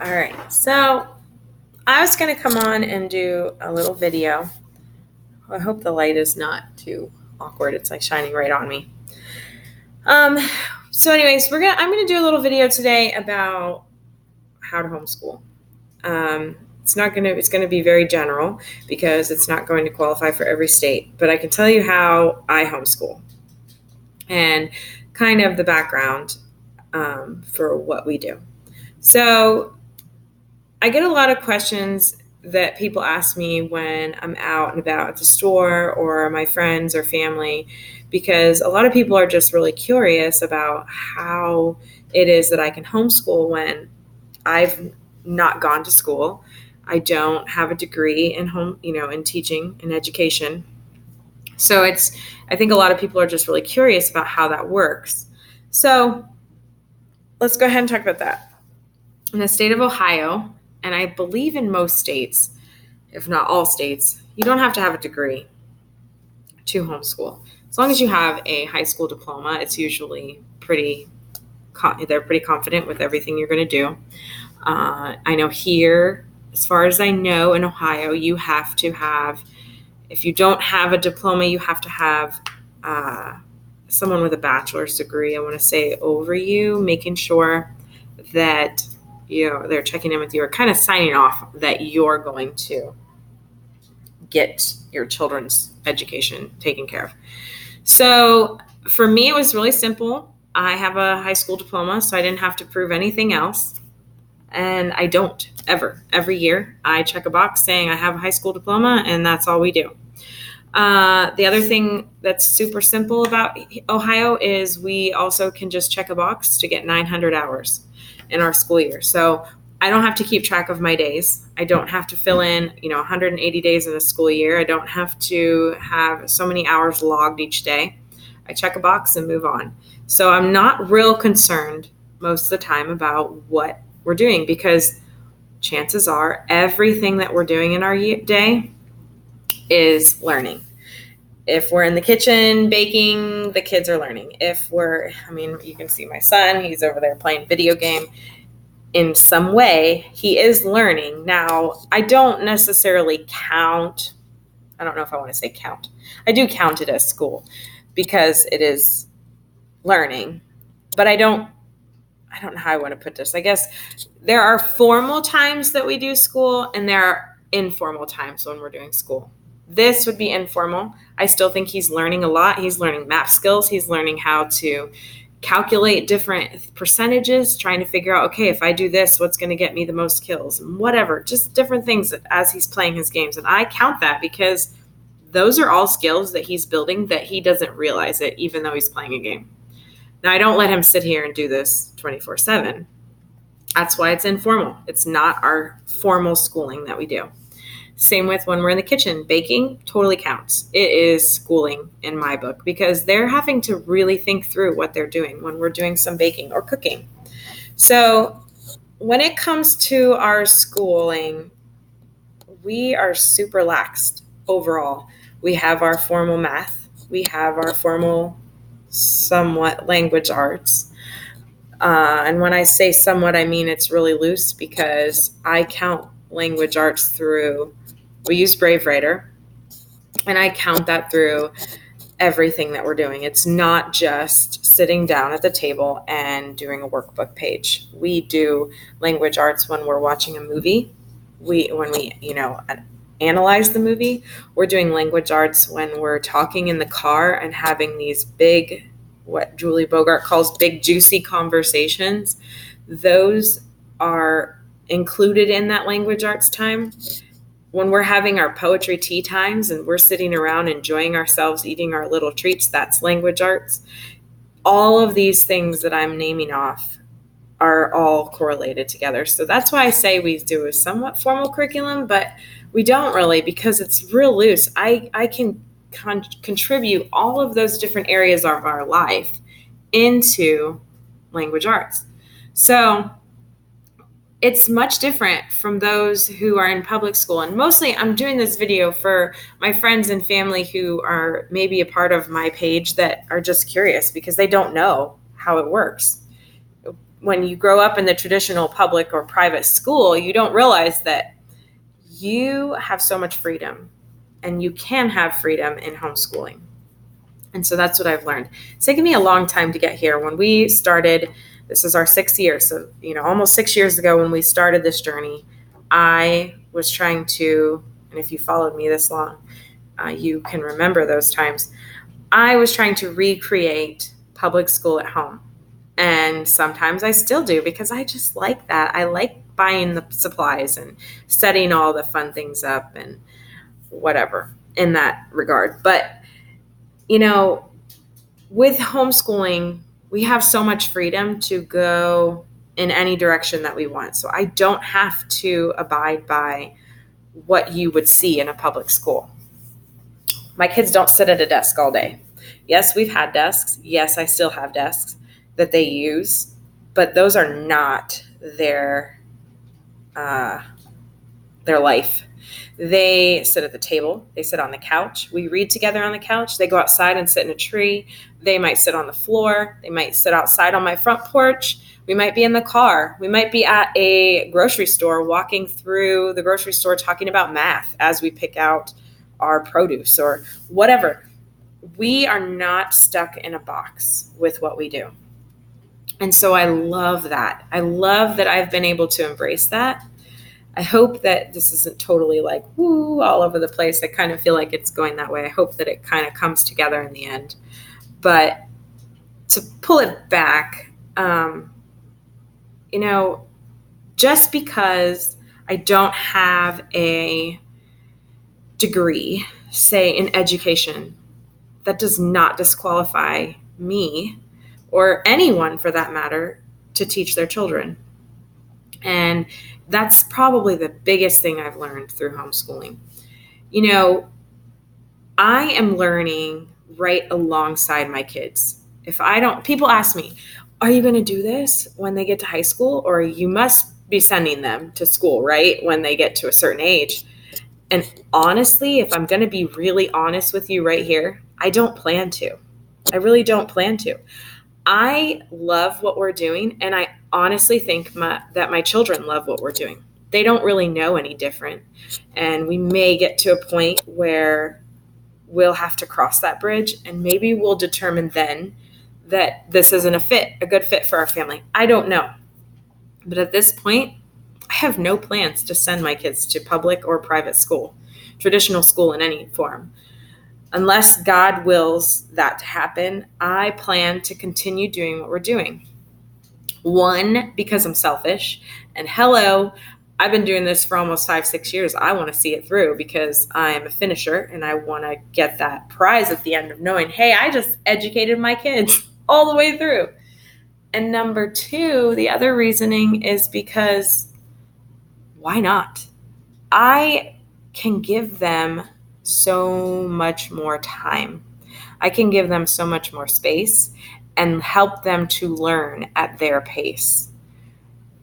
All right, so I was going to come on and do a little video. I hope the light is not too awkward. It's like shining right on me. So anyways, I'm gonna do a little video today about how to homeschool. It's gonna be very general because it's not going to qualify for every state, but I can tell you how I homeschool and kind of the background for what we do. So I get a lot of questions that people ask me when I'm out and about at the store or my friends or family, because a lot of people are just really curious about how it is that I can homeschool when I've not gone to school. I don't have a degree in teaching and education. So I think a lot of people are just really curious about how that works. So let's go ahead and talk about that. In the state of Ohio, and I believe in most states, if not all states, you don't have to have a degree to homeschool. As long as you have a high school diploma, it's usually they're pretty confident with everything you're going to do. I know here, as far as I know, in Ohio, you have to have, if you don't have a diploma, you have to have someone with a bachelor's degree, I want to say, over you, making sure that they're checking in with you or kind of signing off that you're going to get your children's education taken care of. So for me, it was really simple. I have a high school diploma, so I didn't have to prove anything else. And I don't ever. Every year I check a box saying I have a high school diploma, and that's all we do. The other thing that's super simple about Ohio is we also can just check a box to get 900 hours in our school year. So I don't have to keep track of my days. I don't have to fill in, 180 days in a school year. I don't have to have so many hours logged each day. I check a box and move on. So I'm not real concerned most of the time about what we're doing, because chances are everything that we're doing in our day is learning. If we're in the kitchen baking, the kids are learning. You can see my son, he's over there playing video game. In some way, he is learning. Now, I don't necessarily count. I don't know if I want to say count. I do count it as school because it is learning, but I don't know how I want to put this. I guess there are formal times that we do school and there are informal times when we're doing school. This would be informal. I still think he's learning a lot. He's learning math skills. He's learning how to calculate different percentages, trying to figure out, okay, if I do this, what's going to get me the most kills, and whatever, just different things as he's playing his games. And I count that because those are all skills that he's building that he doesn't realize it, even though he's playing a game. Now, I don't let him sit here and do this 24/7. That's why it's informal. It's not our formal schooling that we do. Same with when we're in the kitchen. Baking totally counts. It is schooling in my book because they're having to really think through what they're doing when we're doing some baking or cooking. So when it comes to our schooling, we are super laxed overall. We have our formal math. We have our formal somewhat language arts. And when I say somewhat, I mean it's really loose because I count language arts through, we use Brave Writer, and I count that through everything that we're doing. It's not just sitting down at the table and doing a workbook page. We do language arts when we're watching a movie. When we analyze the movie. We're doing language arts when we're talking in the car and having these big, what Julie Bogart calls big juicy conversations. Those are included in that language arts time. When we're having our poetry tea times and we're sitting around enjoying ourselves, eating our little treats, that's language arts. All of these things that I'm naming off are all correlated together. So that's why I say we do a somewhat formal curriculum, but we don't really, because it's real loose. I can contribute all of those different areas of our life into language arts. So it's much different from those who are in public school. And mostly I'm doing this video for my friends and family who are maybe a part of my page that are just curious because they don't know how it works. when you grow up in the traditional public or private school, you don't realize that you have so much freedom, and you can have freedom in homeschooling. And so that's what I've learned. It's taken me a long time to get here. When we started, this is our 6th year. So, almost 6 years ago when we started this journey, I was trying to, and if you followed me this long, you can remember those times. I was trying to recreate public school at home. And sometimes I still do, because I just like that. I like buying the supplies and setting all the fun things up and whatever in that regard. But, with homeschooling, we have so much freedom to go in any direction that we want. So I don't have to abide by what you would see in a public school. My kids don't sit at a desk all day. Yes, we've had desks. Yes, I still have desks that they use, but those are not their life. They sit at the table. They sit on the couch. We read together on the couch. They go outside and sit in a tree. They might sit on the floor. They might sit outside on my front porch. We might be in the car. We might be at a grocery store, walking through the grocery store, talking about math as we pick out our produce or whatever. We are not stuck in a box with what we do. And so I love that. I love that I've been able to embrace that. I hope that this isn't totally like, woo, all over the place. I kind of feel like it's going that way. I hope that it kind of comes together in the end. But to pull it back, just because I don't have a degree, say in education, that does not disqualify me or anyone for that matter to teach their children. And that's probably the biggest thing I've learned through homeschooling. I am learning right alongside my kids. People ask me, are you going to do this when they get to high school? Or you must be sending them to school, right? When they get to a certain age. And honestly, if I'm going to be really honest with you right here, I don't plan to. I really don't plan to. I love what we're doing, and I honestly think that my children love what we're doing. They don't really know any different, and we may get to a point where we'll have to cross that bridge, and maybe we'll determine then that this isn't a good fit for our family. I don't know. But at this point, I have no plans to send my kids to public or private school, traditional school in any form. Unless God wills that to happen, I plan to continue doing what we're doing. One, because I'm selfish. And hello, I've been doing this for almost 5-6 years. I want to see it through because I am a finisher and I want to get that prize at the end of knowing, hey, I just educated my kids all the way through. And number 2, the other reasoning is because why not? I can give them so much more time. I can give them so much more space and help them to learn at their pace.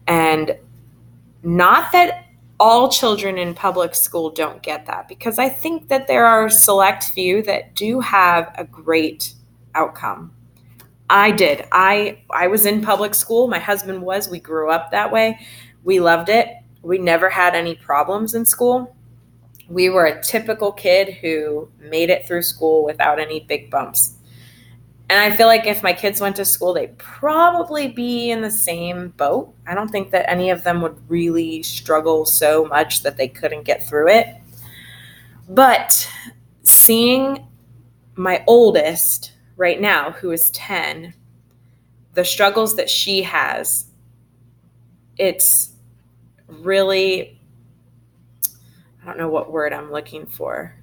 And not that all children in public school don't get that, because I think that there are a select few that do have a great outcome. I did. I was in public school. My husband was. We grew up that way. We loved it. We never had any problems in school. We were a typical kid who made it through school without any big bumps. And I feel like if my kids went to school, they'd probably be in the same boat. I don't think that any of them would really struggle so much that they couldn't get through it. But seeing my oldest right now, who is 10, the struggles that she has, it's really, I don't know what word I'm looking for.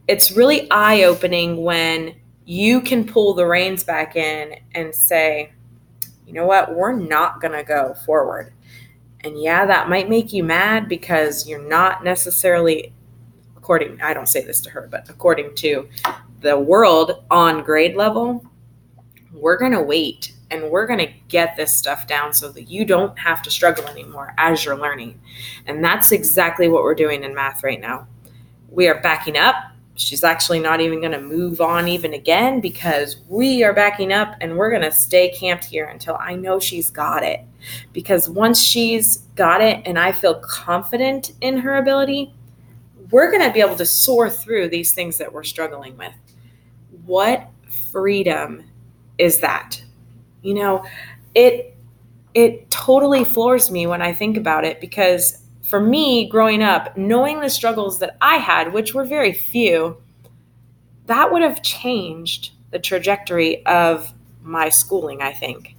It's really eye-opening when you can pull the reins back in and say, you know what, we're not going to go forward. And yeah, that might make you mad because you're not necessarily, I don't say this to her, but according to the world on grade level, we're going to wait and we're going to get this stuff down so that you don't have to struggle anymore as you're learning. And that's exactly what we're doing in math right now. We are backing up She's actually not even going to move on even again because we are backing up and we're going to stay camped here until I know she's got it. Because once she's got it and I feel confident in her ability, we're going to be able to soar through these things that we're struggling with. What freedom is that? You know, it totally floors me when I think about it, because for me, growing up, knowing the struggles that I had, which were very few, that would have changed the trajectory of my schooling, I think.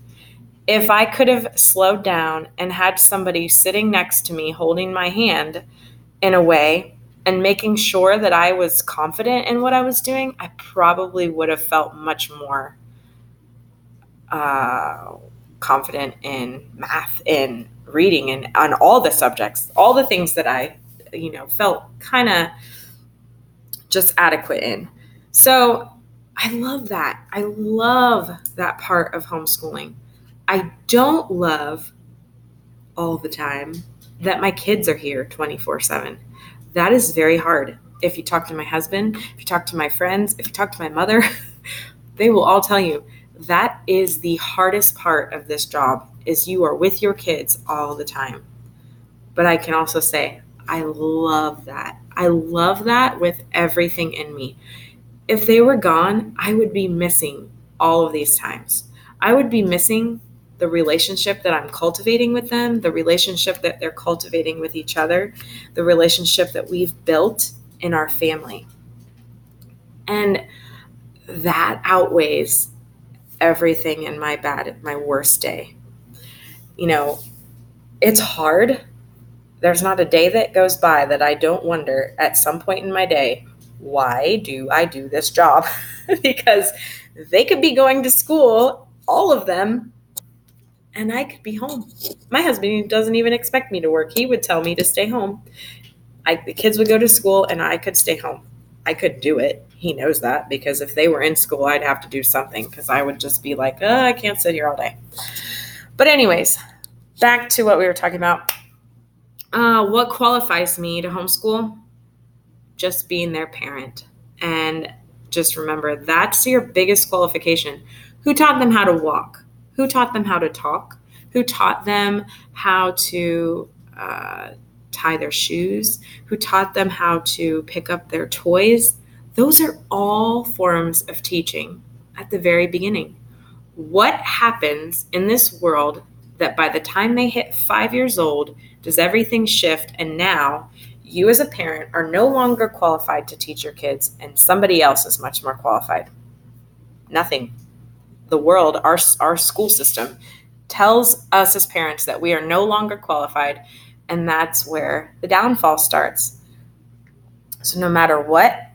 If I could have slowed down and had somebody sitting next to me holding my hand in a way and making sure that I was confident in what I was doing, I probably would have felt much more confident in math, in reading, and on all the subjects, all the things that I, felt kind of just adequate in. So I love that. I love that part of homeschooling. I don't love all the time that my kids are here 24/7. That is very hard. If you talk to my husband, if you talk to my friends, if you talk to my mother, they will all tell you that is the hardest part of this job, is you are with your kids all the time. But I can also say, I love that. I love that with everything in me. If they were gone, I would be missing all of these times. I would be missing the relationship that I'm cultivating with them, the relationship that they're cultivating with each other, the relationship that we've built in our family. And that outweighs everything in my worst day. It's hard. There's not a day that goes by that I don't wonder at some point in my day, why do I do this job? Because they could be going to school, all of them, and I could be home. My husband doesn't even expect me to work. He would tell me to stay home. The kids would go to school and I could stay home. I could do it. He knows that, because if they were in school, I'd have to do something, because I would just be like, I can't sit here all day. But anyways, back to what we were talking about. What qualifies me to homeschool? Just being their parent. And just remember, that's your biggest qualification. Who taught them how to walk? Who taught them how to talk? Who taught them how to tie their shoes? Who taught them how to pick up their toys? Those are all forms of teaching at the very beginning. What happens in this world that by the time they hit 5 years old, does everything shift, and now you as a parent are no longer qualified to teach your kids and somebody else is much more qualified? Nothing. The world, our school system, tells us as parents that we are no longer qualified, and that's where the downfall starts. So no matter what,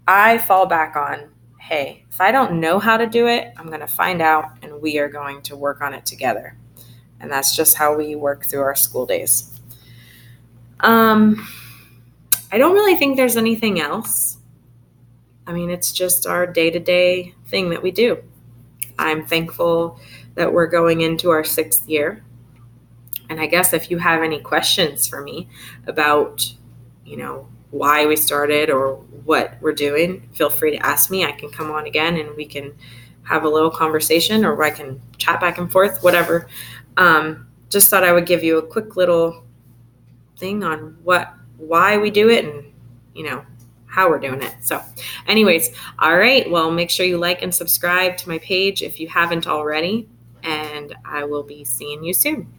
I fall back on, hey, if I don't know how to do it, I'm going to find out, and we are going to work on it together. And that's just how we work through our school days. I don't really think there's anything else. I mean, it's just our day-to-day thing that we do. I'm thankful that we're going into our 6th year. And I guess if you have any questions for me about, why we started or what we're doing, feel free to ask me. I can come on again and we can have a little conversation, or I can chat back and forth, whatever. Just thought I would give you a quick little thing on why we do it and, how we're doing it. So anyways, all right. Well, make sure you like and subscribe to my page if you haven't already, and I will be seeing you soon.